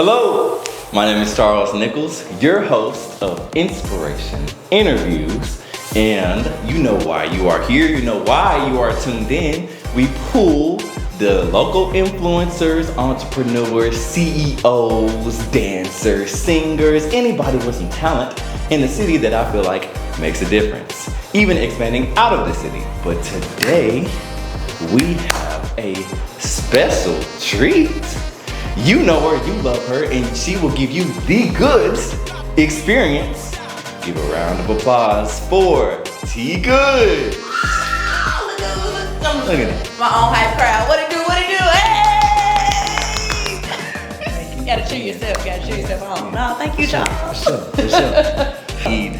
Hello, my name is Charles Nichols, your host of Inspiration Interviews, and you know why you are here, you know why you are tuned in. We pull the local influencers, entrepreneurs, CEOs, dancers, singers, anybody with some talent in the city that I feel like makes a difference, even expanding out of the city. But today, we have a special treat. You know her, you love her, and she will give you the goods experience. Give a round of applause for TGoods. Look at it. My own hype crowd. What it do? Hey! You gotta cheer yourself. on. No, thank you, John. For sure. Need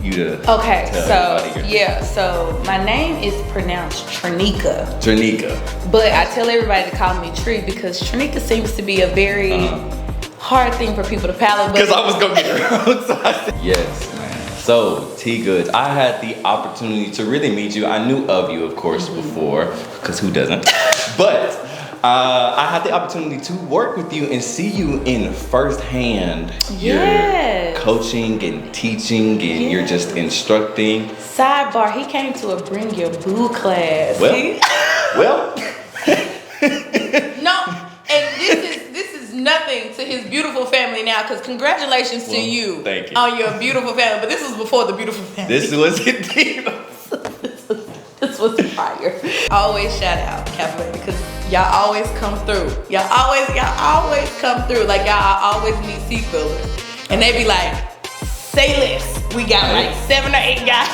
you to tell everybody your name. So my name is pronounced Trinica. Trinica. But I tell everybody to call me Tree because Trinica seems to be a very hard thing for people to palatable. Because I was gonna get it wrong. So I said, yes, man. So TGoods, I had the opportunity to really meet you. I knew of you, of course, before, because who doesn't? But I had the opportunity to work with you and see you in firsthand. Yes. You're coaching and teaching and you're just instructing. Sidebar, he came to a Bring Your Boo class. Well. No, and this is nothing to his beautiful family now, because congratulations to you. Thank you. On your beautiful family. But this was before the beautiful family. This was it. This was fire. Always shout out Cafe, because y'all always come through. Y'all always come through. Like y'all always need seat fillers. And they be like, say less. We got like 7 or 8 guys.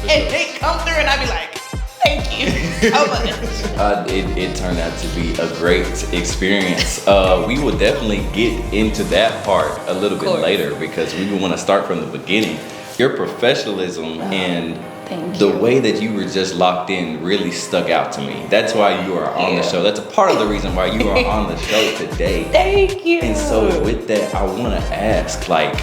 And they come through and I be like, thank you so much. It turned out to be a great experience. We will definitely get into that part a little bit later, because we want to start from the beginning. Your professionalism and the way that you were just locked in really stuck out to me. That's why you are on the show. That's a part of the reason why you are on the show today. Thank you. And so with that, I want to ask, like,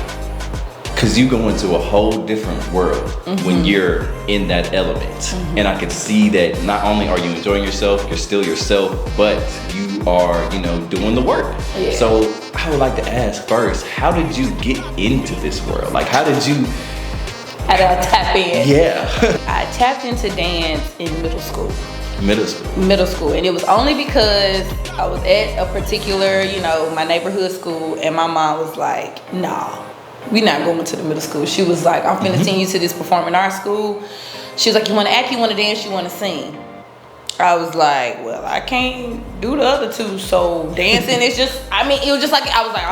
because you go into a whole different world when you're in that element. And I can see that not only are you enjoying yourself, you're still yourself, but you are, doing the work. Yeah. So I would like to ask first, how did you get into this world? Like, how did you... How did I tap in? Yeah. I tapped into dance in middle school. Middle school. And it was only because I was at a particular, my neighborhood school, and my mom was like, nah, we not going to the middle school. She was like, I'm finna send you to this performing arts school. She was like, you want to act, you want to dance, you want to sing. I was like, well, I can't do the other two, so dancing is just, it was just like, I was like,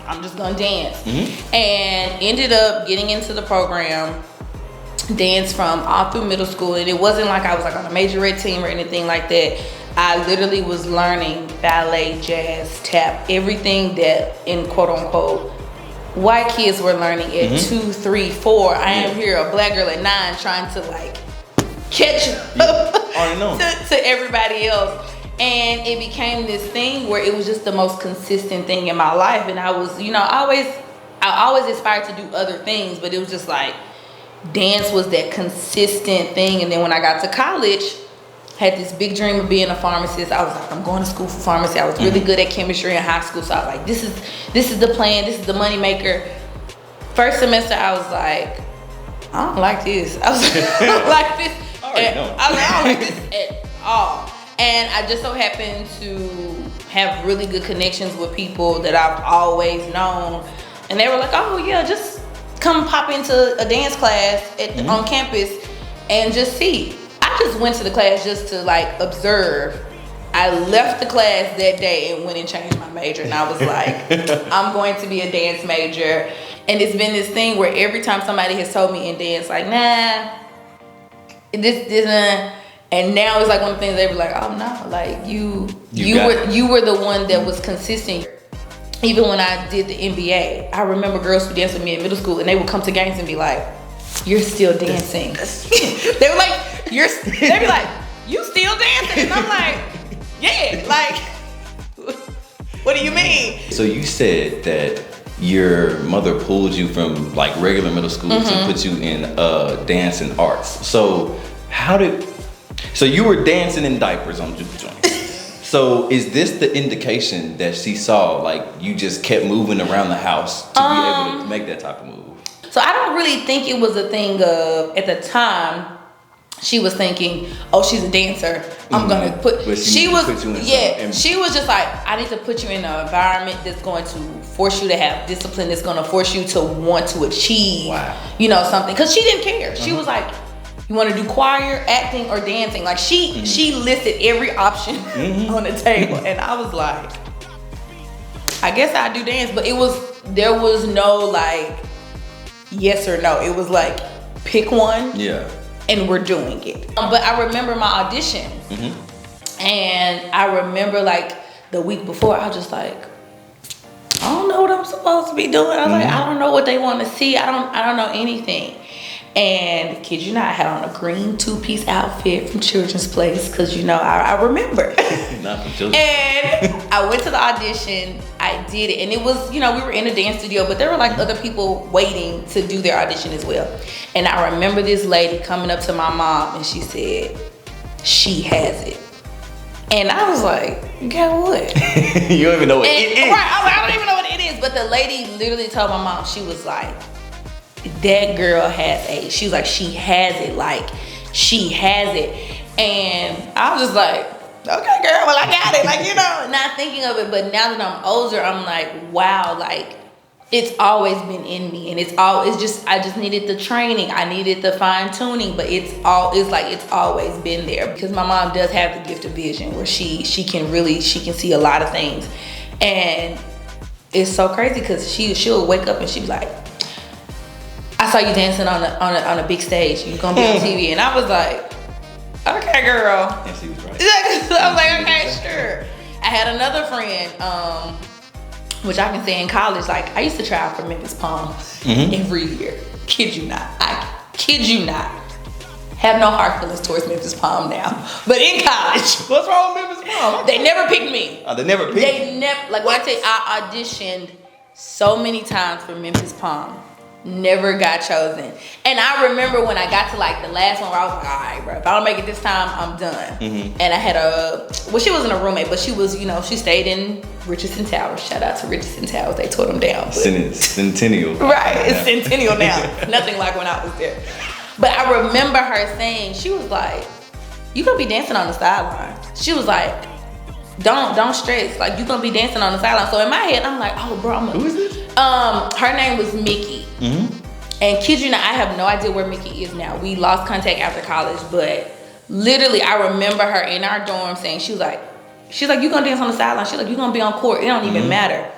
I'm just gonna dance. And ended up getting into the program, dance from all through middle school. And it wasn't like I was like on a majorette team or anything like that. I literally was learning ballet, jazz, tap, everything that in quote unquote white kids were learning at 2, 3, 4. I am here, a black girl at 9, trying to like catch up to everybody else. And it became this thing where it was just the most consistent thing in my life. And I was, I always aspired to do other things, but it was just like dance was that consistent thing. And then when I got to college, had this big dream of being a pharmacist. I was like, I'm going to school for pharmacy. I was really good at chemistry in high school. So I was like, this is the plan. This is the money maker. First semester, I was like, I don't like this. I was like, I don't like this. I don't like this at all. And I just so happened to have really good connections with people that I've always known. And they were like, oh yeah, just come pop into a dance class on campus and just see. I just went to the class just to like observe. I left the class that day and went and changed my major. And I was like, I'm going to be a dance major. And it's been this thing where every time somebody has told me in dance, like, nah, this isn't. And now it's like one of the things they were like, oh no, like you were the one that was consistent. Even when I did the NBA, I remember girls who danced with me in middle school, and they would come to games and be like, you're still dancing. They were like, they'd be like, you still dancing? And I'm like, yeah, like, what do you mean? So you said that your mother pulled you from like regular middle school to put you in dance and arts. So So you were dancing in diapers on juke joints. So is this the indication that she saw, like, you just kept moving around the house to be able to make that type of move? So I don't really think it was a thing of, at the time, she was thinking, oh, she's a dancer. I'm gonna put. She was just like, I need to put you in an environment that's going to force you to have discipline. That's going to force you to want to achieve, something. Because she didn't care. She was like, you want to do choir, acting, or dancing? Like she listed every option on the table, and I was like, I guess I do dance, but there was no like yes or no. It was like pick one. Yeah. And we're doing it. But I remember my audition, and I remember like the week before, I was just like, I don't know what I'm supposed to be doing. I was like, I don't know what they want to see. I don't know anything. And kid you not, I had on a green 2-piece outfit from Children's Place, because I remember. Not from Children's. And I went to the audition. I did it, and it was, we were in a dance studio, but there were like other people waiting to do their audition as well. And I remember this lady coming up to my mom, and she said, "She has it." And I was like, "You got what?" You don't even know what it is. Right? I don't even know what it is. But the lady literally told my mom, she was like, that girl has a, she was like, she has it, like, she has it. And I was just like, okay, girl, well, I got it, like, not thinking of it. But now that I'm older, I'm like, wow, like, it's always been in me, and I just needed the training, I needed the fine tuning, but it's always been there, because my mom does have the gift of vision, where she can see a lot of things. And it's so crazy, because she'll wake up and she'll be like, I saw you dancing on a big stage. You're gonna be on TV. And I was like, okay, girl. And she was right. So I was like, okay, sure. I had another friend, which I can say in college, like, I used to try out for Memphis Palm every year. Kid you not. I kid you not. Have no hard feelings towards Memphis Palm now. But in college. What's wrong with Memphis Palm? They never picked me. Oh, they never picked you? They never, like, when I tell you, I auditioned so many times for Memphis Palm. Never got chosen. And I remember when I got to like the last one, where I was like, all right, bro, if I don't make it this time, I'm done. And I had she wasn't a roommate, but she was, she stayed in Richardson Towers. Shout out to Richardson Towers. They tore them down. Centennial. Right, it's Centennial now. Nothing like when I was there. But I remember her saying, she was like, you gonna be dancing on the sideline. She was like, don't stress. Like, you gonna be dancing on the sideline. So in my head, I'm like, oh, bro, who is this? Her name was Mickey. And kid you not, I have no idea where Mickey is now. We lost contact after college, but literally I remember her in our dorm saying, she's like, you gonna dance on the sideline? She's like, you gonna be on court. It don't even matter.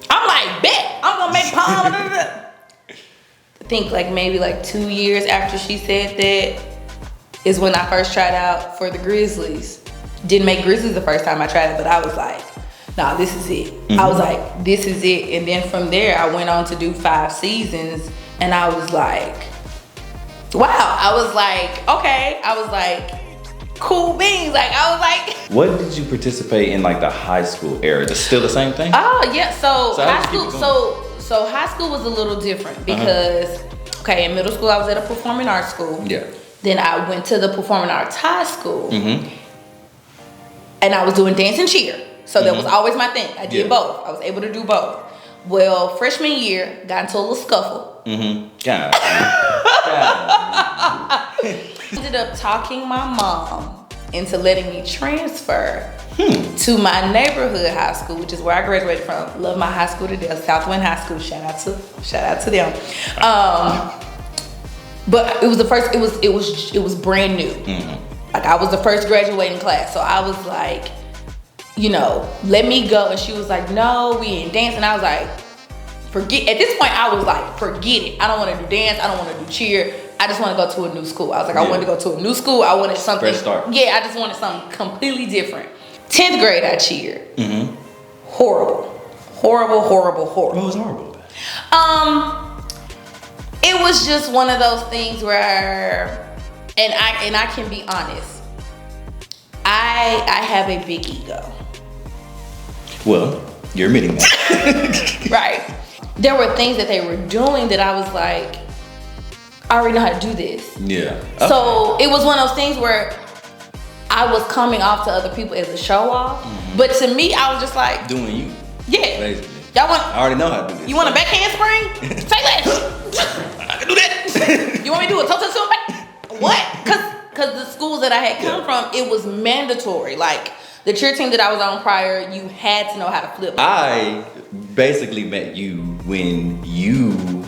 I'm like, bet, I'm gonna make palm. I think like maybe like 2 years after she said that is when I first tried out for the Grizzlies. Didn't make Grizzlies the first time I tried it, but I was like, nah, this is it. I was like, this is it. And then from there, I went on to do 5 seasons, and I was like, wow. I was like, okay. I was like, cool beans. Like, I was like. What did you participate in like the high school era? Is still the same thing? Oh yeah. So high school. So high school was a little different because, okay, in middle school I was at a performing arts school. Yeah. Then I went to the performing arts high school, and I was doing dance and cheer. So that was always my thing. I did both. I was able to do both. Well, freshman year, got into a little scuffle. God. Ended up talking my mom into letting me transfer to my neighborhood high school, which is where I graduated from. Love my high school to death, Southwind High School. Shout out to them. But it was the first. It was brand new. Like, I was the first graduating class, so I was like, let me go. And she was like, no, we ain't dancing. I was like, forget. At this point, I was like, forget it. I don't want to do dance. I don't want to do cheer. I just want to go to a new school. I was like, I wanted to go to a new school. I wanted something. Fresh start. Yeah, I just wanted something completely different. 10th grade, I cheered. Horrible. What was horrible about that? It was just one of those things where, and I can be honest, I have a big ego. Well, you're admitting that. Right. There were things that they were doing that I was like, I already know how to do this. Yeah. Okay. So it was one of those things where I was coming off to other people as a show off. But to me, I was just like doing you. Yeah. Basically. Y'all want? I already know how to do this. You want a backhand spring? Say less. I can do that. You want me to do a toe-toe swing? What? Because the schools that I had come from, it was mandatory. Like the cheer team that I was on prior, you had to know how to flip. I basically met you when you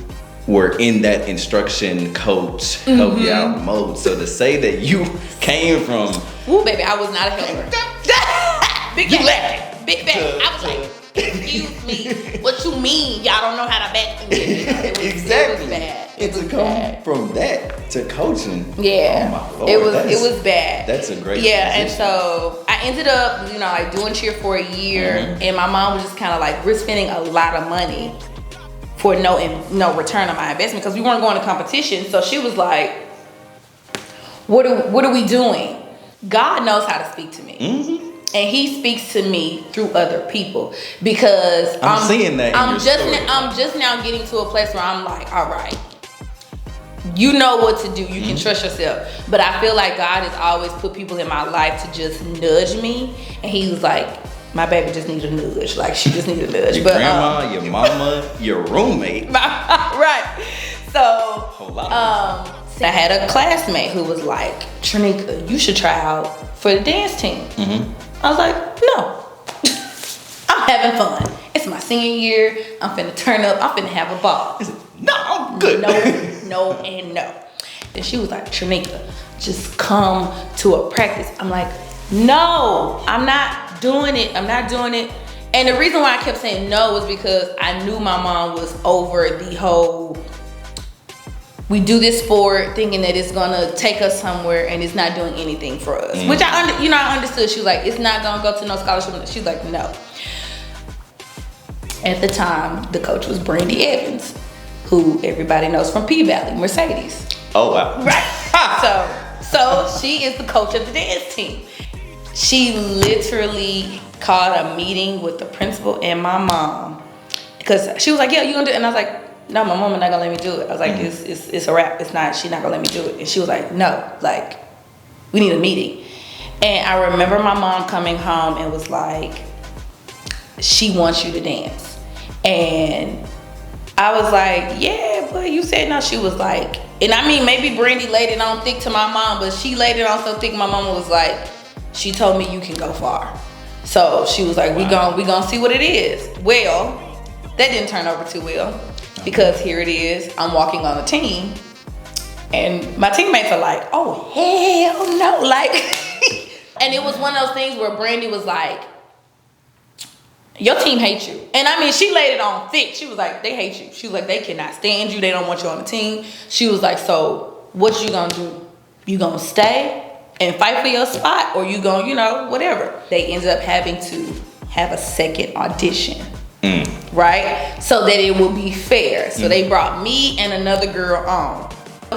were in that instruction coach help you out mode. So to say that you came from, woo, baby, I was not a helper. Big fat. Big fat. I was like, excuse me, what you mean y'all don't know how to back? Exactly. It was bad. And to come from that to coaching, yeah, oh my Lord, it was bad. That's a great transition. And so I ended up, like doing cheer for a year, and my mom was just kind of like, we're spending a lot of money for no return on my investment because we weren't going to competition. So she was like, what are we doing? God knows how to speak to me. And he speaks to me through other people because I'm seeing that. I'm just now getting to a place where I'm like, all right, you know what to do. You can trust yourself. But I feel like God has always put people in my life to just nudge me. And he was like, my baby just needs a nudge. Like she just needs a nudge. Your grandma, your mama, your roommate. Right. So whole lot of I had a classmate who was like, Trinica, you should try out for the dance team. I was like, no. I'm having fun. It's my senior year. I'm finna turn up. I'm finna have a ball. No, I'm good. No, and no. Then she was like, Trinica, just come to a practice. I'm like, no, I'm not doing it. I'm not doing it. And the reason why I kept saying no was because I knew my mom was over the whole, we do this sport thinking that it's gonna take us somewhere and it's not doing anything for us. Which I understood. She was like, it's not gonna go to no scholarship. She's like, no. At the time, the coach was Brandy Evans, who everybody knows from P-Valley, Mercedes. Oh, wow. Right. So she is the coach of the dance team. She literally called a meeting with the principal and my mom because she was like, yeah, you gonna do it? And I was like, no, my mom is not gonna let me do it. I was like, it's a wrap. It's not, she's not gonna let me do it. And she was like, no, like, we need a meeting. And I remember my mom coming home and was like, she wants you to dance. And I was like, yeah, but you said no. She was like, and I mean, maybe Brandy laid it on thick to my mom, but she laid it on so thick, my mom was like, she told me you can go far. So she was like, we gonna see what it is. Well, that didn't turn over too well. Because here it is, I'm walking on the team, and my teammates are like, oh, hell no. Like, and it was one of those things where Brandy was like, your team hates you. And I mean, she laid it on thick. She was like, they hate you. She was like, they cannot stand you. They don't want you on the team. She was like, so what you gonna do? You gonna stay and fight for your spot, or you gonna, whatever. They ended up having to have a second audition. Right? So that it will be fair. So they brought me and another girl on.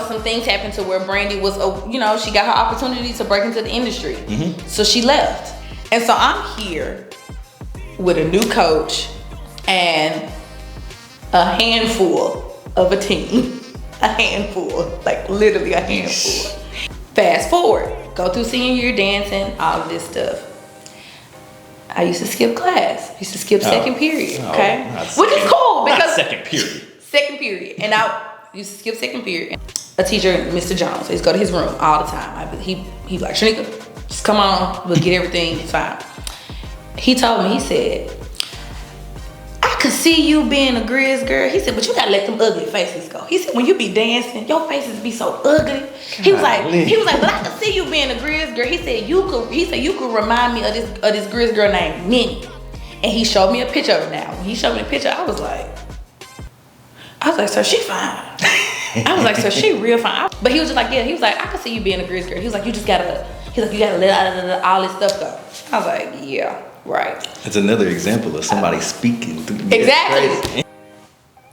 Some things happened to where Brandy was, she got her opportunity to break into the industry. So she left. And so I'm here with a new coach and a handful of a team. A handful, like literally a handful. Fast forward, go through senior year dancing, all of this stuff. I used to skip class. I used to skip second period, okay? Which is cool because second period. Second period. And I used to skip second period. A teacher, Mr. Jones, I used to go to his room all the time. He like, Trinica, just come on, we'll get everything, it's fine. He told me, he said, I could see you being a Grizz girl. He said, but you gotta let them ugly faces go. He said, when you be dancing, your faces be so ugly. He was like, but I could see you being a Grizz girl. He said you could remind me of this Grizz girl named Minnie. And he showed me a picture of her now. When he showed me the picture, I was like, sir, she fine. I was like, sir, she real fine. But he was just like, yeah, he was like, I could see you being a Grizz girl. He was like, you gotta let all this stuff go. I was like, yeah, right. It's another example of somebody speaking through. Exactly.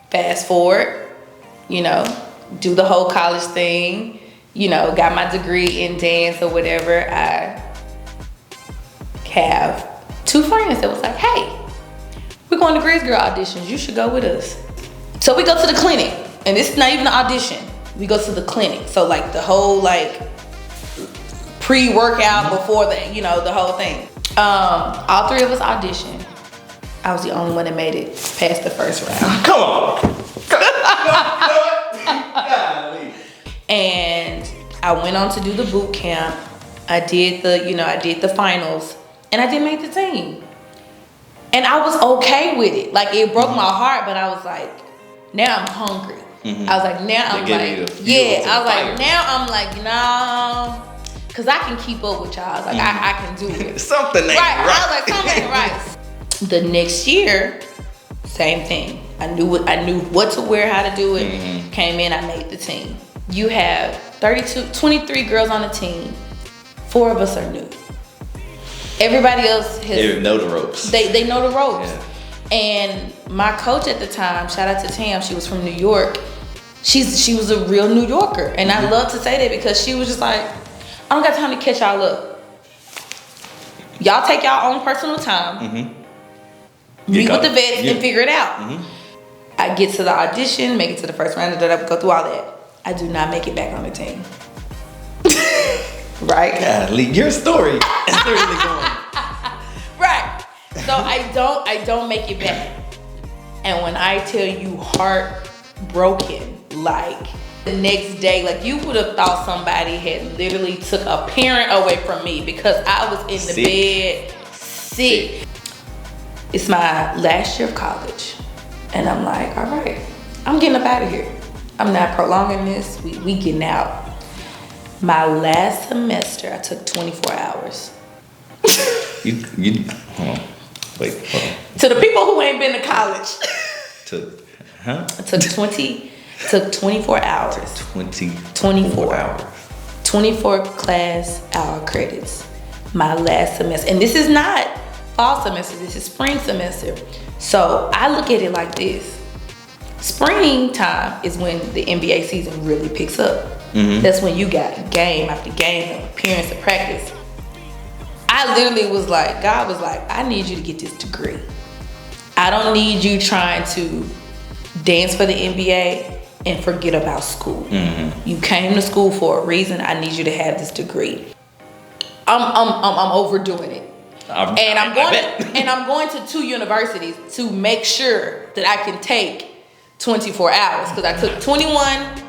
Fast forward, do the whole college thing, got my degree in dance or whatever. I have two friends that was like, hey, we're going to Grizz Girl auditions. You should go with us. So we go to the clinic, and it's not even an audition. We go to the clinic. So like the whole pre-workout before the the whole thing. All three of us auditioned. I was the only one that made it past the first round. Come on. Golly. And I went on to do the boot camp. I did the finals, and I didn't make the team. And I was okay with it. Like, it broke my heart, but I was like, now I'm hungry. I was like, now I'm like, yeah. I was like, now I'm like, no, because I can keep up with y'all. I was like, I can do it. Something ain't right. I was like, something ain't right. The next year, same thing. I knew what to wear, how to do it. Came in, I made the team. You have 23 girls on the team. 4 of us are new. Everybody else they know the ropes. They know the ropes. Yeah. And my coach at the time, shout out to Tam, she was from New York. She was a real New Yorker. And I love to say that because she was just like, I don't got time to catch y'all up. Y'all take y'all own personal time. Meet with the vets and figure it out. I get to the audition, make it to the first round, and then I go through all that. I do not make it back on the team. Right? Golly, your story is really going. Right. So I don't make it back. And when I tell you heartbroken, like the next day, like you would have thought somebody had literally took a parent away from me because I was in the bed sick. It's my last year of college. And I'm like, all right, I'm getting up out of here. I'm not prolonging this. We getting out. My last semester, I took 24 hours. You hold on. Wait, hold on. To the people who ain't been to college. Took 24 hours. 24 hours. 24 class hour credits. My last semester. And this is not fall semester, this is spring semester. So I look at it like this. Springtime is when the NBA season really picks up. That's when you got game after game, appearance and practice. I literally was like, God was like, I need you to get this degree. I don't need you trying to dance for the NBA and forget about school. You came to school for a reason. I need you to have this degree. I'm overdoing it. I'm going to 2 universities to make sure that I can take 24 hours because I took 21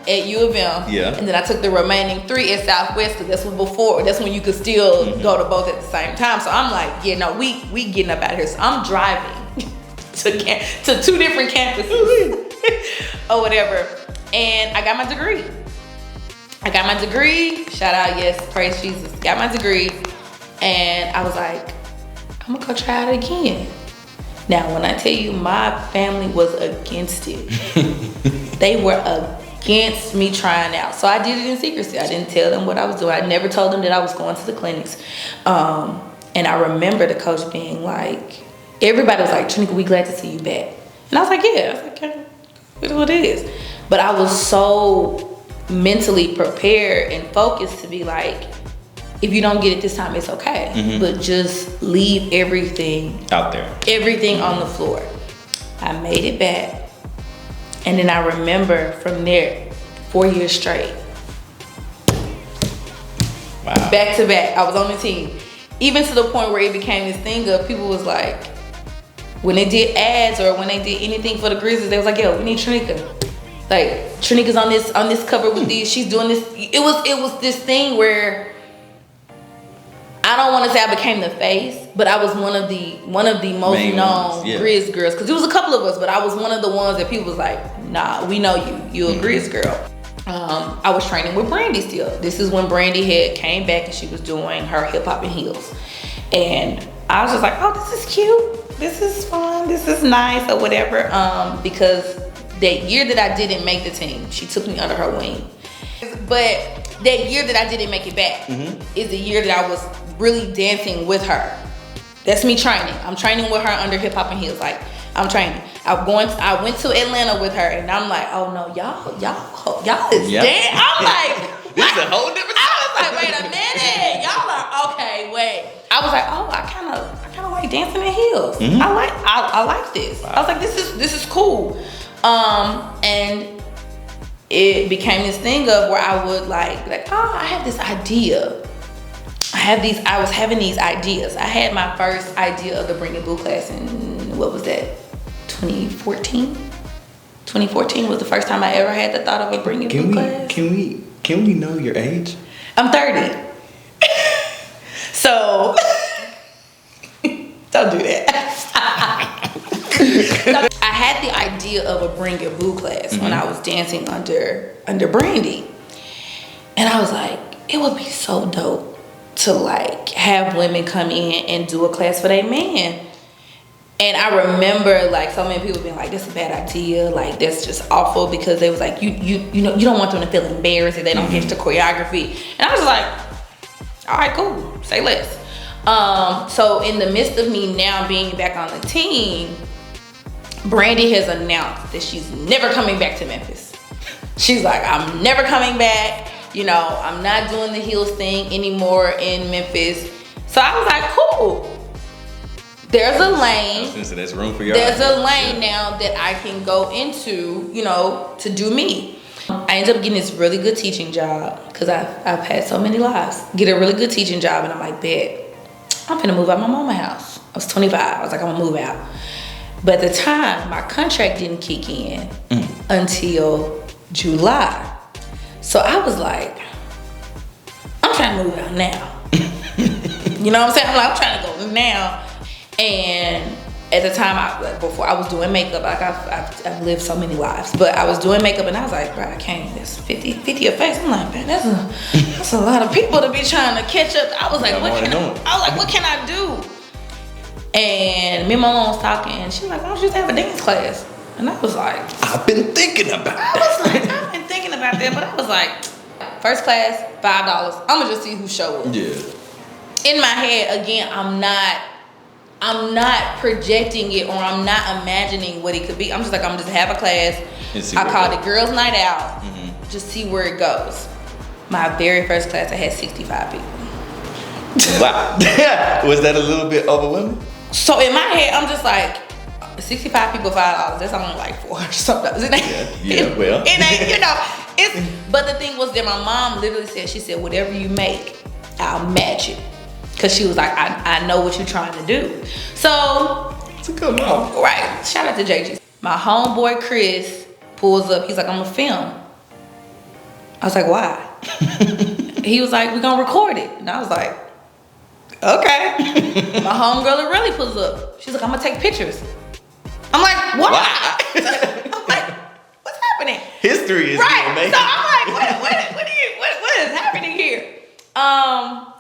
at U of M, and then I took the remaining 3 at Southwest because that's when you could still go to both at the same time. So I'm like, yeah, no, we getting up out here. So I'm driving to 2 different campuses or whatever, and I got my degree. Shout out, yes, praise Jesus. Got my degree, and I was like, I'm gonna go try it again. Now, when I tell you my family was against it, they were against me trying out. So I did it in secrecy. I didn't tell them what I was doing. I never told them that I was going to the clinics. And I remember the coach being like, everybody was like, Trinica, we glad to see you back. And I was like, yeah. I was like, okay, it is what it is. But I was so mentally prepared and focused to be like, if you don't get it this time, it's okay. But just leave everything out there. Everything on the floor. I made it back. And then I remember from there, 4 years straight. Wow. Back to back. I was on the team. Even to the point where it became this thing of people was like, when they did ads or when they did anything for the Grizzlies, they was like, yo, we need Trinica. Like, Trinica's on this cover with these, she's doing this. It was this thing where I don't want to say I became the face, but I was one of the most known Grizz girls. Because there was a couple of us, but I was one of the ones that people was like, nah, we know you. You a Grizz girl. I was training with Brandy still. This is when Brandy had came back and she was doing her hip hop and heels. And I was just like, oh, this is cute. This is fun. This is nice or whatever. Because that year that I didn't make the team, she took me under her wing. But that year that I didn't make it back is the year that I was really dancing with her. That's me training. I'm training with her under hip hop and heels. Like, I'm training. I went to Atlanta with her, and I'm like, oh no, y'all is dance. I'm like, this is a whole different. I was like, wait a minute, y'all are okay. Wait, I was like, oh, I kind of like dancing in heels. I like this. Wow. I was like, this is cool. And it became this thing of where I would like, oh, I have this idea. I was having these ideas. I had my first idea of the Bring It Boo class in, what was that, 2014? 2014 was the first time I ever had the thought of a Bring It Boo class. Can we know your age? I'm 30. So, don't do that. So, I had the idea of a Bring It Boo class when I was dancing under Brandy. And I was like, it would be so dope to like have women come in and do a class for their man. And I remember like so many people being like, "This is a bad idea. Like that's just awful," because they was like, you know, you don't want them to feel embarrassed if they don't get the choreography. And I was like, all right, cool, say less. So in the midst of me now being back on the team, Brandy has announced that she's never coming back to Memphis. She's like, I'm never coming back. You know, I'm not doing the heels thing anymore in Memphis. So I was like, cool. There's a lane. So there's room for your There's a lane now that I can go into, you know, to do me. I ended up getting this really good teaching job because I've had so many lives. Get a really good teaching job, and I'm like, bet, I'm finna move out my mama's house. I was 25. I was like, I'm gonna move out. But at the time, my contract didn't kick in until July. So I was like, I'm trying to move out now. You know what I'm saying? I'm like, I'm trying to go now. And at the time, before I was doing makeup, like I've lived so many lives, but I was doing makeup and I was like, bro, I can't, that's 50 a face. I'm like, man, that's a lot of people to be trying to catch up. I was like, what can I do? And me and my mom was talking and she was like, why don't you just have a dance class? And I was like, I've been thinking about that. I've been thinking about that, but I was like, first class, $5. I'm gonna just see who show up. Yeah. In my head, again, I'm not projecting it or I'm not imagining what it could be. I'm just like, I'm just have a class. I called it Girls Night Out. Just see where it goes. My very first class, I had 65 people. Wow. Was that a little bit overwhelming? So in my head, I'm just like, 65 people, $5. That's only like $4 something. It ain't, well. It ain't, you know. But the thing was that my mom literally said, she said, whatever you make, I'll match it. Cause she was like, I know what you're trying to do. So, it's a good mom. Right, shout out to JG. My homeboy Chris pulls up, he's like, I'm gonna film. I was like, why? He was like, we're gonna record it. And I was like, okay. My homegirl really pulls up. She's like, I'm gonna take pictures. I'm like, what? I'm like, what's happening? History is right. Being made. So I'm like, what is happening here?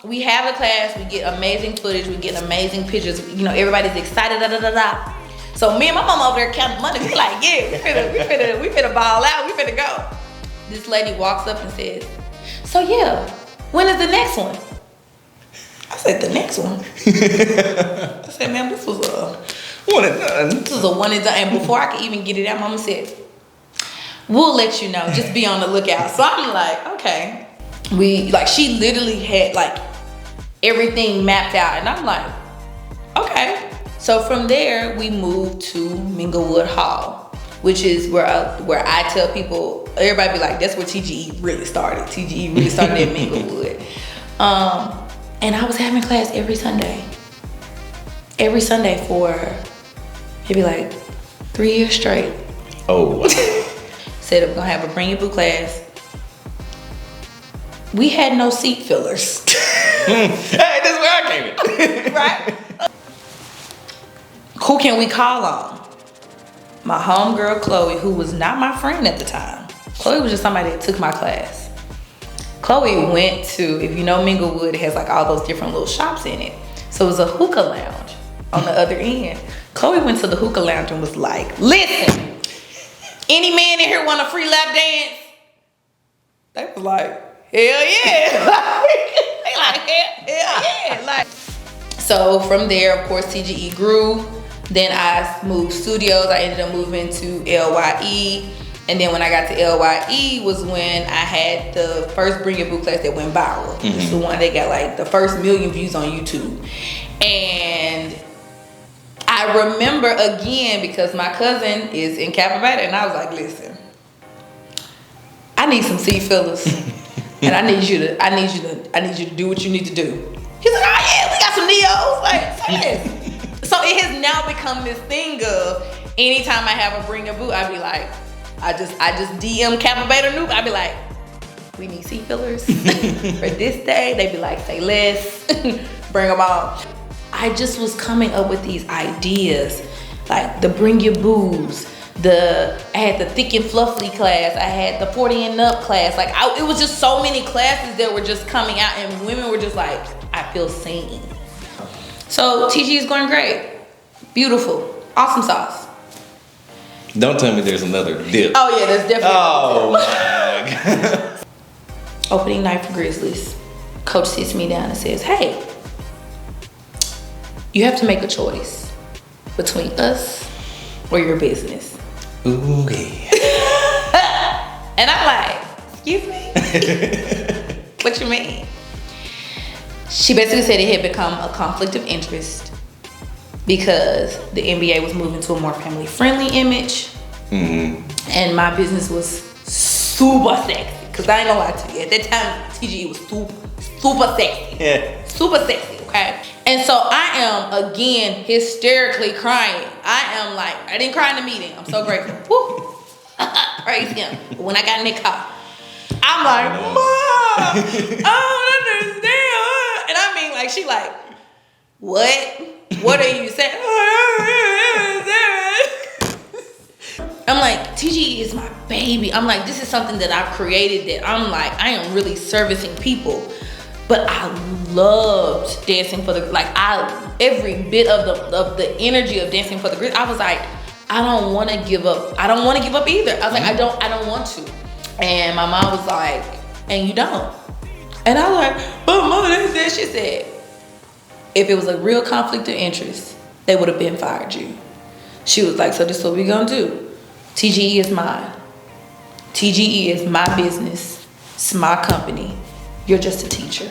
We have a class, we get amazing footage, we get amazing pictures, you know, everybody's excited, So me and my mom over there counting money, we like, yeah, we finna ball out, we finna go. This lady walks up and says, so yeah, when is the next one? I said, the next one? I said, ma'am, this was a one and done. This was a one and done. And before I could even get it out, mama said, we'll let you know, just be on the lookout. So I'm like, okay. She literally had like everything mapped out, and I'm like, okay. So from there, we moved to Minglewood Hall, which is where I tell people, everybody be like, that's where TGE really started. TGE really started at Minglewood. And I was having class every Sunday for maybe like 3 years straight. Oh, wow. Said I'm gonna have a Bring It Boo class. We had no seat fillers. Hey, that's where I came in. Right? Who can we call on? My homegirl Chloe, who was not my friend at the time. Chloe was just somebody that took my class. Chloe went to, if you know Minglewood, it has like all those different little shops in it. So it was a hookah lounge on the other end. Chloe went to the hookah lounge and was like, listen, any man in here want a free lap dance? They was like, hell yeah. They like, hell yeah. Like, so from there, of course, TGE grew. Then I moved studios. I ended up moving to LYE. And then when I got to LYE was when I had the first Bring It Boo class that went viral. It's the one that got like the first 1 million views on YouTube. And I remember again, because my cousin is in Captivate, and I was like, listen, I need some seat fillers. And I need you to do what you need to do. was like, say less. So it has now become this thing of anytime I have a bring a boo, I'd be like, I just DM Captivator Noob. I'd be like, we need seat fillers for this day. They'd be like, say less, bring them on. I just was coming up with these ideas, like the bring your boos, I had the thick and fluffy class, I had the 40 and up class. Like it was just so many classes that were just coming out, and women were just like, I feel seen. So TG is going great, beautiful, awesome sauce. Don't tell me there's another dip. Oh yeah, there's definitely. Oh my God. Opening night for Grizzlies. Coach sits me down and says, hey, you have to make a choice between us or your business. Ooh, yeah. And I'm like, excuse me? What you mean? She basically said it had become a conflict of interest because the NBA was moving to a more family-friendly image. Mm-hmm. And my business was super sexy. Because I ain't gonna lie to you, at that time, TG was super sexy. Yeah. Super sexy, okay? And so I am, again, hysterically crying. I am like, I didn't cry in the meeting. I'm so grateful. Woo! Praise him. But when I got in the car, I'm like, Mom, I don't understand. And I mean, like, she like, what? What are you saying? I'm like, TG is my baby. I'm like, this is something that I've created that I'm like, I am really servicing people. But I loved dancing for the, like every bit of the energy of dancing for the grid. I was like, I don't want to give up. I don't want to give up either. I was like, I don't want to. And my mom was like, and you don't. And I was like, but Mom, that's that. She said, if it was a real conflict of interest, they would have been fired you. She was like, so this is what we're gonna do. TGE is mine. TGE is my business. It's my company. You're just a teacher.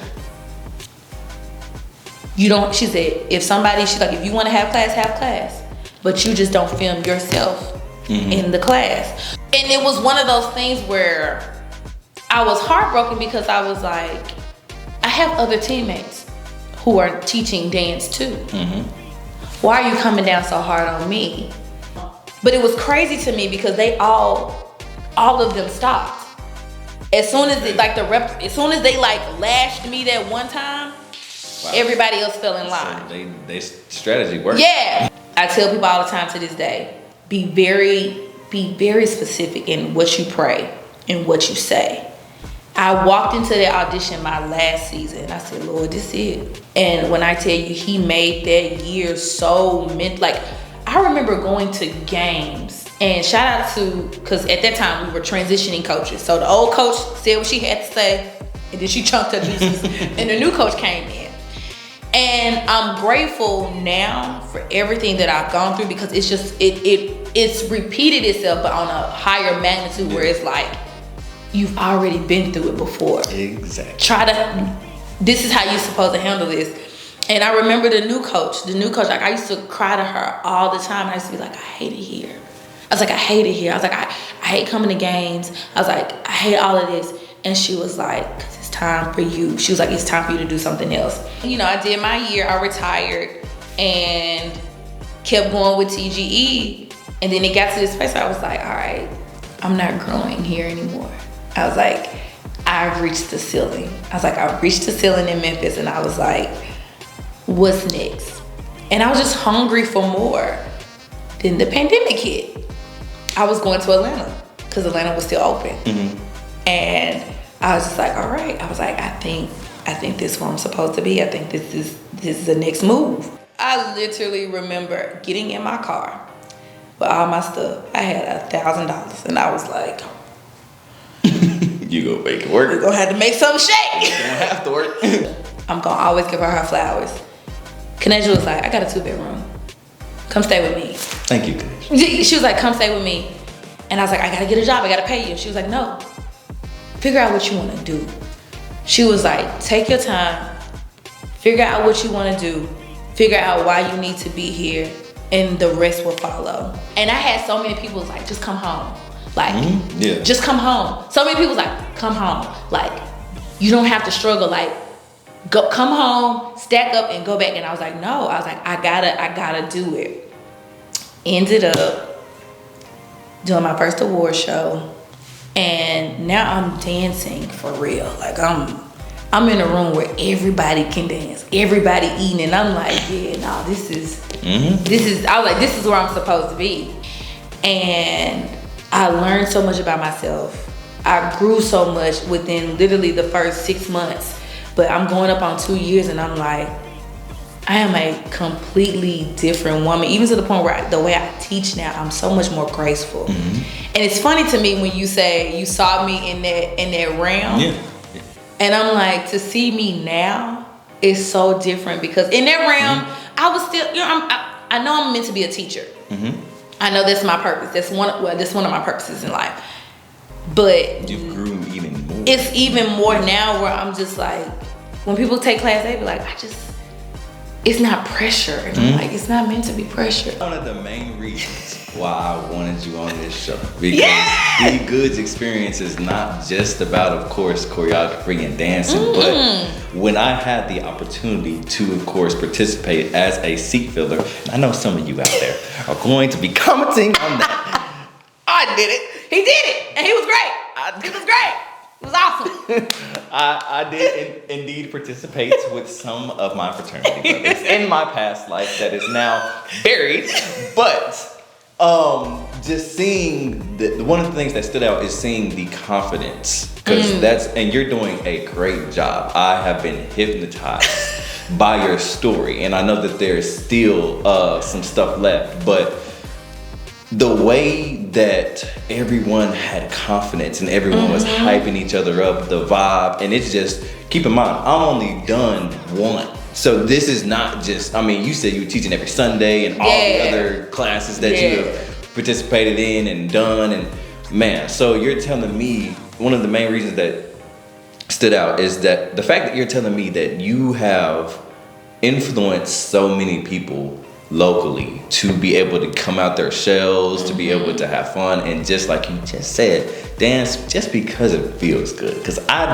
You don't, she said, she's like, if you want to have class, but you just don't film yourself in the class. And it was one of those things where I was heartbroken because I was like, I have other teammates who are teaching dance too. Why are you coming down so hard on me? But it was crazy to me because they all of them stopped. As soon as they lashed me that one time, everybody else fell in line. So they strategy worked. Yeah. I tell people all the time to this day, be very specific in what you pray and what you say. I walked into the audition my last season. I said, Lord, this is it. And when I tell you, he made that year so like, I remember going to games, and shout out to, because at that time we were transitioning coaches. So the old coach said what she had to say, and then she chunked her juices, and the new coach came in. And I'm grateful now for everything that I've gone through, because it's just, it's repeated itself, but on a higher magnitude where it's like, you've already been through it before. Exactly. This is how you're supposed to handle this. And I remember the new coach, like I used to cry to her all the time. And I used to be like, I hate it here. I was like, I hate it here. I was like, I hate coming to games. I was like, I hate all of this. And she was like, 'cause it's time for you. She was like, it's time for you to do something else. You know, I did my year, I retired and kept going with TGE. And then it got to this place where I was like, all right, I'm not growing here anymore. I was like, I've reached the ceiling. I was like, I've reached the ceiling in Memphis. And I was like, what's next? And I was just hungry for more. Then the pandemic hit. I was going to Atlanta because Atlanta was still open. And I was just like, all right. I was like, I think this is where I'm supposed to be. I think this is the next move. I literally remember getting in my car with all my stuff. I had $1,000 and I was like, you gonna make it work. We're gonna have to make something shake. You gonna have to work. I'm gonna always give her flowers. Kaneja was like, I got a 2-bedroom. Come stay with me. Thank you, Kaneja. She was like, come stay with me. And I was like, I gotta get a job, I gotta pay you. She was like, no, figure out what you wanna do. She was like, take your time, figure out what you wanna do, figure out why you need to be here, and the rest will follow. And I had so many people like, just come home. Like, just come home. So many people was like, come home. Like, you don't have to struggle. Like, go come home, stack up, and go back. And I was like, no. I was like, I gotta do it. Ended up doing my first award show, and now I'm dancing for real. Like I'm in a room where everybody can dance, everybody eating, and I'm like, yeah, no, this is. I was like, this is where I'm supposed to be, and I learned so much about myself. I grew so much within literally the first 6 months, but I'm going up on 2 years, and I'm like, I am a completely different woman, even to the point where the way I teach now, I'm so much more graceful. And it's funny to me when you say you saw me in that realm. Yeah. And I'm like, to see me now is so different, because in that realm, I was still, I know I'm meant to be a teacher. I know that's my purpose. That's one of my purposes in life. But you grew even more. It's even more now where I'm just like, when people take class, they be like, it's not pressure. And I'm like, it's not meant to be pressure. One of the main reasons why I wanted you on this show, because TGoods experience is not just about, of course, choreography and dancing, but when I had the opportunity to, of course, participate as a seat filler, I know some of you out there are going to be commenting on that. I did it. He did it, and he was great. It was great. It was awesome. I did indeed participate with some of my fraternity brothers in my past life that is now buried. But just seeing one of the things that stood out is seeing the confidence, because and you're doing a great job. I have been hypnotized by your story, and I know that there's still some stuff left, but the way that everyone had confidence and everyone was hyping each other up, the vibe, and it's just, keep in mind, I'm only done one. So this is not just, I mean, you said you were teaching every Sunday and all the other classes that you have participated in and done, and man, so you're telling me, one of the main reasons that stood out is that the fact that you're telling me that you have influenced so many people locally to be able to come out their shells, to be able to have fun, and just like you just said, dance just because it feels good. Because I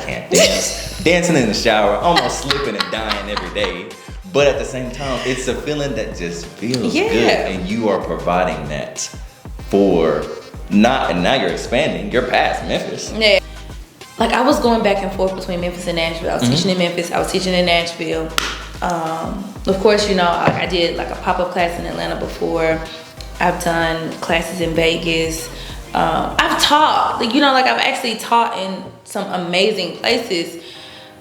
can't dance. Dancing in the shower, almost slipping and dying every day. But at the same time, it's a feeling that just feels good, and you are providing that for and now you're expanding. You're past Memphis. Yeah. Like, I was going back and forth between Memphis and Nashville. I was teaching in Memphis. I was teaching in Nashville. Of course, I did like a pop-up class in Atlanta before. I've done classes in Vegas. I've taught, I've actually taught in some amazing places.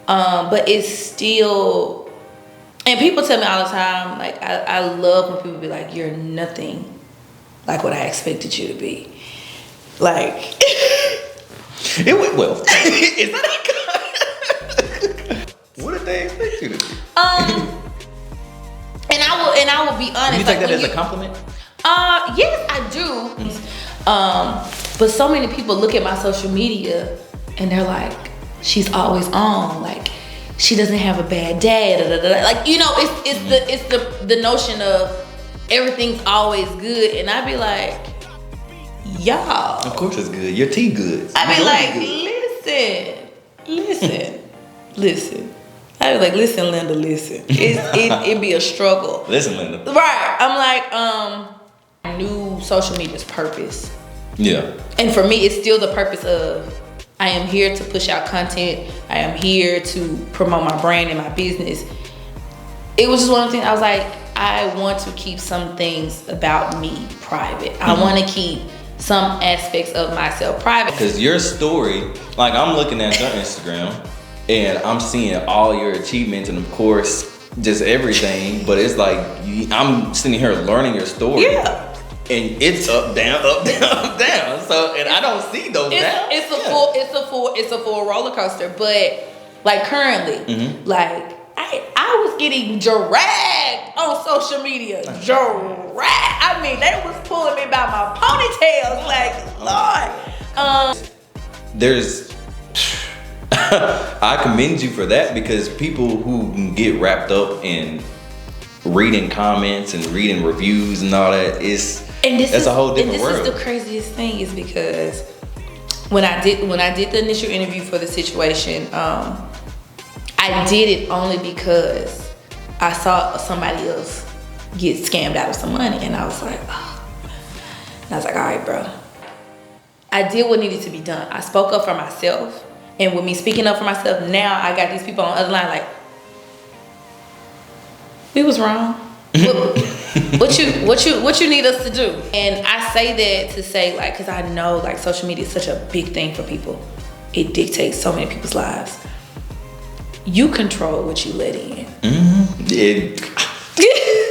But it's still, and people tell me all the time, like, I love when people be like, you're nothing like what I expected you to be. Like, it went well. Is that good? What did they expect you to be? And I will be honest. You take that as a compliment? Yes, I do. But so many people look at my social media and they're like, she's always on. Like, she doesn't have a bad day. Da, da, da. Like, it's the notion of everything's always good, and I be like, y'all. Of course it's good. Your TGoods. I be like, listen. I was like, listen, Linda, listen. It'd be a struggle. Listen, Linda. Right. I'm like, I knew social media's purpose. Yeah. And for me, it's still the purpose of, I am here to push out content. I am here to promote my brand and my business. It was just one of the things, I was like, I want to keep some things about me private. I want to keep some aspects of myself private. Because your story, like, I'm looking at your Instagram, and I'm seeing all your achievements and, of course, just everything. But it's like, I'm sitting here learning your story. Yeah. And it's up, down, up, down, up, down. So, and I don't see those downs. It's a full roller coaster. But, like, currently, like, I was getting dragged on social media. Dragged. I mean, they was pulling me by my ponytails. Like, Lord. I commend you for that, because people who can get wrapped up in reading comments and reading reviews and all that, that's a whole different world. And this is the craziest thing, is because when I did the initial interview for the situation, I I did it only because I saw somebody else get scammed out of some money, and I was like, oh. And I was like, all right, bro. I did what needed to be done. I spoke up for myself, and with me speaking up for myself, now I got these people on the other line like, we was wrong. What you need us to do? And I say that to say, like, because I know like social media is such a big thing for people. It dictates so many people's lives. You control what you let in.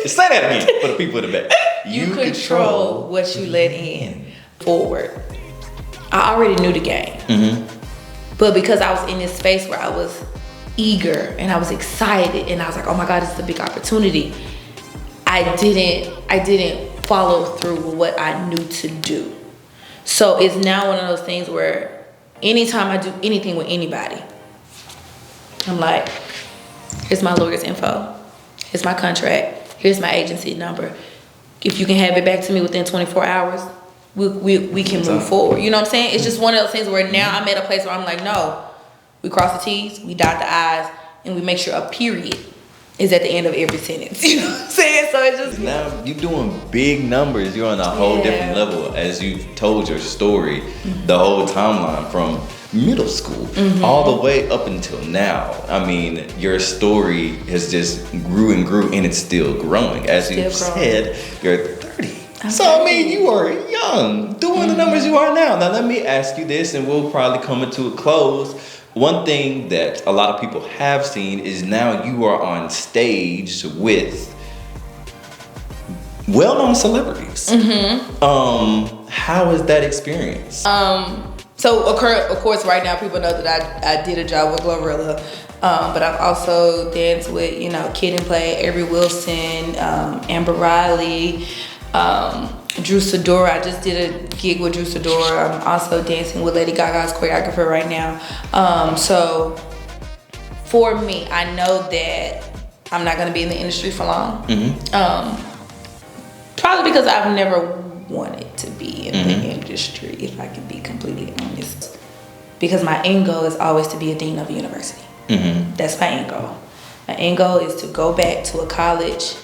Say that again for the people in the back. You control what you let in. Forward. I already knew the game. But because I was in this space where I was eager and I was excited and I was like, oh my God, this is a big opportunity. I didn't follow through with what I knew to do. So it's now one of those things where anytime I do anything with anybody, I'm like, here's my lawyer's info, here's my contract, here's my agency number. If you can have it back to me within 24 hours, we can move forward. You know what I'm saying? It's just one of those things where now I'm at a place where I'm like, no, we cross the T's, we dot the I's, and we make sure a period is at the end of every sentence. You know what I'm saying? So it's just now you're doing big numbers. You're on a whole different level as you told your story, the whole timeline from middle school all the way up until now. I mean, your story has just grew and grew, and it's still growing. As you said, you're 30. So I mean, you are young, doing the numbers you are now. Now let me ask you this, and we'll probably come into a close. One thing that a lot of people have seen is now you are on stage with well-known celebrities. How is that experience? So of course, right now people know that I did a job with Glorilla, but I've also danced with Kid and Play, Avery Wilson, Amber Riley, Drew Sidora. I just did a gig with Drew Sidora. I'm also dancing with Lady Gaga's choreographer right now. So for me, I know that I'm not gonna be in the industry for long. Probably because I've never wanted to be in the industry, if I can be completely honest. Because my end goal is always to be a dean of a university. That's my end goal. My end goal is to go back to a college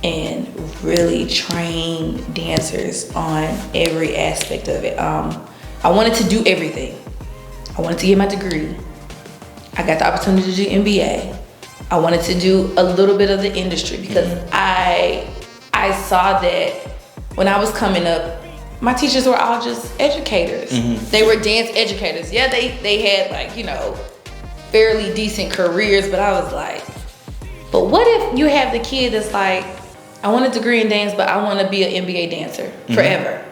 and really train dancers on every aspect of it. I wanted to do everything. I wanted to get my degree. I got the opportunity to do MBA. I wanted to do a little bit of the industry because I saw that when I was coming up, my teachers were all just educators. They were dance educators. Yeah, they had like, fairly decent careers, but I was like, but what if you have the kid that's like, I want a degree in dance, but I want to be an NBA dancer forever.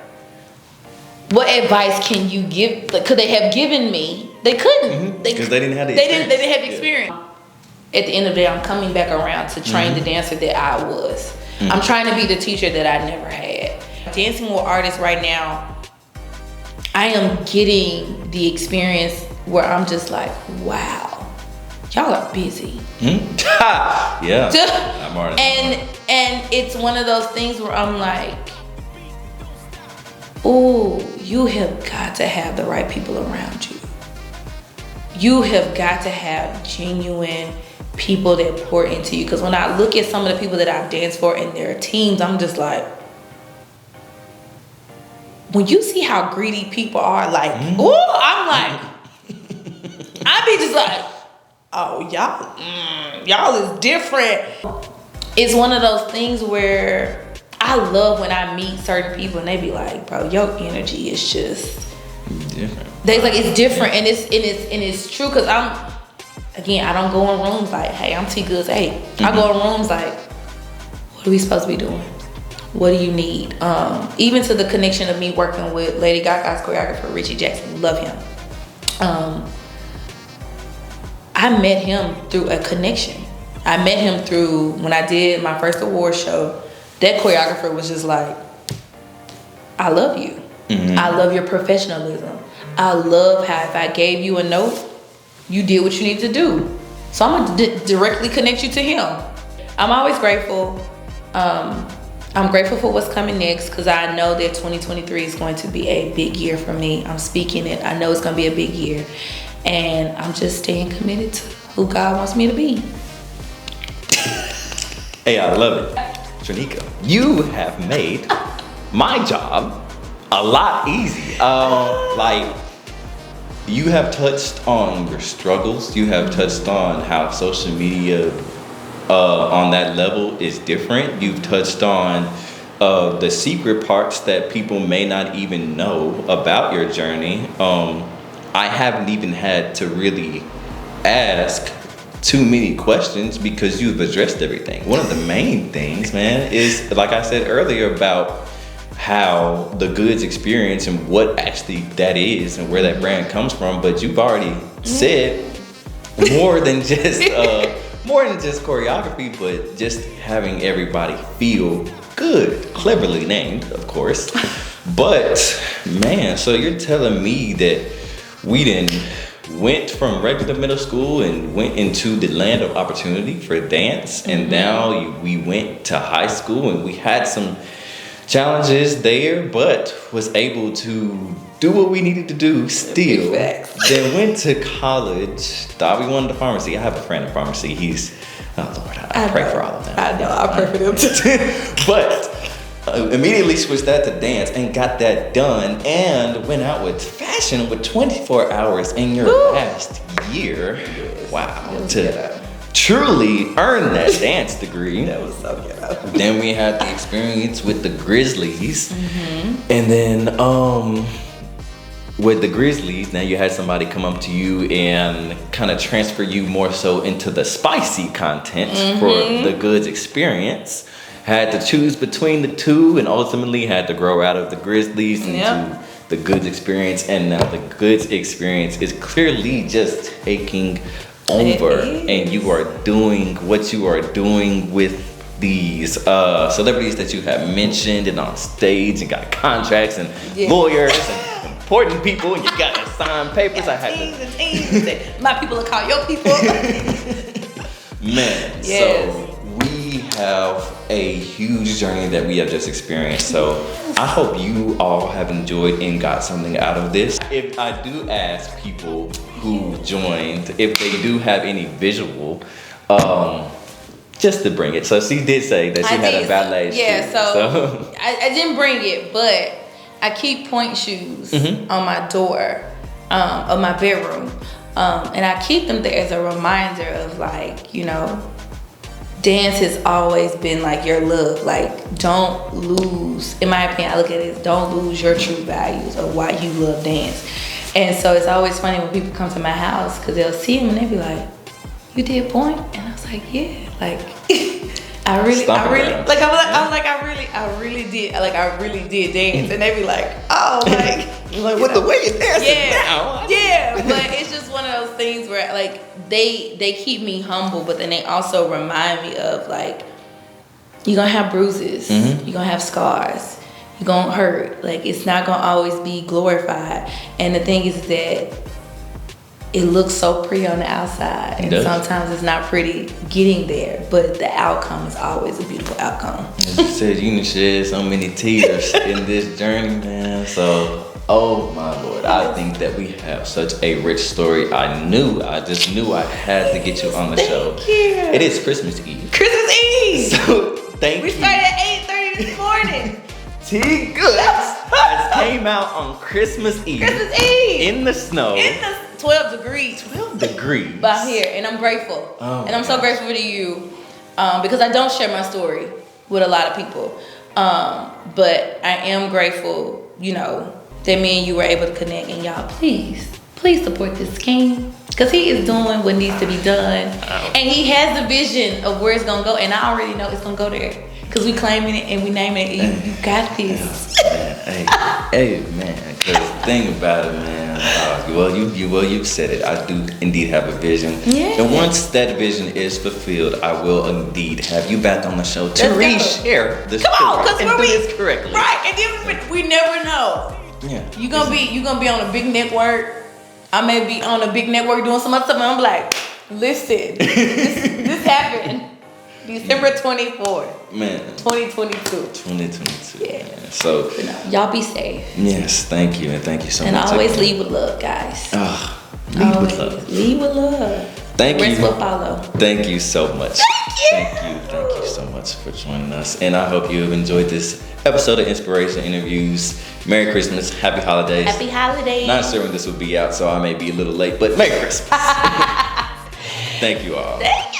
What advice can you give? Like, could they have given me? They couldn't. Because they didn't have the experience. They didn't have the experience. At the end of the day, I'm coming back around to train the dancer that I was. I'm trying to be the teacher that I never had. Dancing with artists right now, I am getting the experience where I'm just like, wow, y'all are busy. Yeah. I'm already. And it's one of those things where I'm like, oh, you have got to have the right people around you. You have got to have genuine people that pour into you. Because when I look at some of the people that I've danced for and their teams, I'm just like, when you see how greedy people are, like, oh, I'm like, I be just like, oh, y'all is different. It's one of those things where I love when I meet certain people and they be like, bro, your energy is just different. They like, it's different, and it's true, because I don't go in rooms like, hey, I'm TGoods. Hey, I go in rooms like, what are we supposed to be doing? What do you need? Even to the connection of me working with Lady Gaga's choreographer, Richie Jackson, love him. I met him through a connection. I met him through when I did my first award show. That choreographer was just like, I love you. I love your professionalism. I love how if I gave you a note, you did what you need to do. So I'm gonna directly connect you to him. I'm always grateful. I'm grateful for what's coming next, because I know that 2023 is going to be a big year for me. I'm speaking it. I know it's gonna be a big year. And I'm just staying committed to who God wants me to be. Hey, I love it. Trinica, you have made my job a lot easy. Like, you have touched on your struggles. You have touched on how social media on that level is different. You've touched on the secret parts that people may not even know about your journey. I haven't even had to really ask too many questions because you've addressed everything. One of the main things, man, is like I said earlier about how the goods experience and what actually that is and where that brand comes from. But you've already said more than just choreography, but just having everybody feel good, cleverly named, of course. But man, so you're telling me that we didn't went from regular middle school and went into the land of opportunity for dance, and now we went to high school and we had some challenges there, but was able to do what we needed to do still. Then went to college, thought we wanted to pharmacy. I have a friend in pharmacy. He's, oh Lord, I pray for all of them. I know, I pray for them too. But immediately switched that to dance and got that done, and went out with fashion with 24 hours in your last year. Wow. To truly earn that dance degree. That was so good. Then we had the experience with the Grizzlies. And then with the Grizzlies, now you had somebody come up to you and kind of transfer you more so into the spicy content for the goods experience. Had to choose between the two, and ultimately had to grow out of the Grizzlies into the goods experience. And now the goods experience is clearly just taking over, and you are doing what you are doing with these celebrities that you have mentioned and on stage, and got contracts and lawyers and important people, and you got to sign papers. I had teams. My people will call your people. Man, so we have a huge journey that we have just experienced. So I hope you all have enjoyed and got something out of this. If I do ask people who joined, if they do have any visual, just to bring it. So she did say that she had a ballet shoe. Yeah, so I didn't bring it, but I keep point shoes on my door of my bedroom. And I keep them there as a reminder of, like, you know, dance has always been like your love. Like, don't lose, in my opinion, I look at it as don't lose your true values of why you love dance. And so it's always funny when people come to my house, because they'll see them and they'll be like, you did point? And I was like, yeah, like I really did dance. And they be like, oh, like, like, what the way you dancing now? Yeah, but it's just one of those things where, like, they keep me humble, but then they also remind me of, like, you're gonna have bruises, you're gonna have scars, you're gonna hurt. Like, it's not gonna always be glorified. And the thing is that it looks so pretty on the outside, and sometimes it's not pretty getting there, but the outcome is always a beautiful outcome. As you said, you done shed so many tears in this journey, man. So, oh my Lord, I think that we have such a rich story. I just knew I had to get you on the show. Thank you. It is Christmas Eve. Christmas Eve. So thank you. We started at 8:30 this morning. TGoods has came out on Christmas Eve. Christmas Eve. In the snow. In the 12 degrees. 12 degrees. By here, and I'm grateful. And I'm so grateful to you, because I don't share my story with a lot of people. But I am grateful, you know, that me and you were able to connect. And y'all, please support this king, because he is doing what needs to be done. And he has the vision of where it's gonna go, and I already know it's gonna go there, because we claiming it and we naming it. You got this. Hey man, because the thing about it, man, you said it. I do indeed have a vision. Yeah. And once that vision is fulfilled, I will indeed have you back on the show to reshare the story. Come on, because and do this correctly. Right, and then we never know. Yeah. You gonna be on a big network. I may be on a big network doing some other stuff, and I'm like, listen, this happened December 24th. Man. 2022. Yeah. Man. So y'all be safe. Yes, thank you, and thank you so much. And always lead with love, guys. Lead with love. Lead with love. Thank Rest you. will follow. Thank you so much. Thank you so much for joining us. And I hope you have enjoyed this episode of Inspiration Interviews. Merry Christmas. Happy holidays. Happy holidays. Not sure when this will be out, so I may be a little late, but Merry Christmas. Thank you all. Thank you.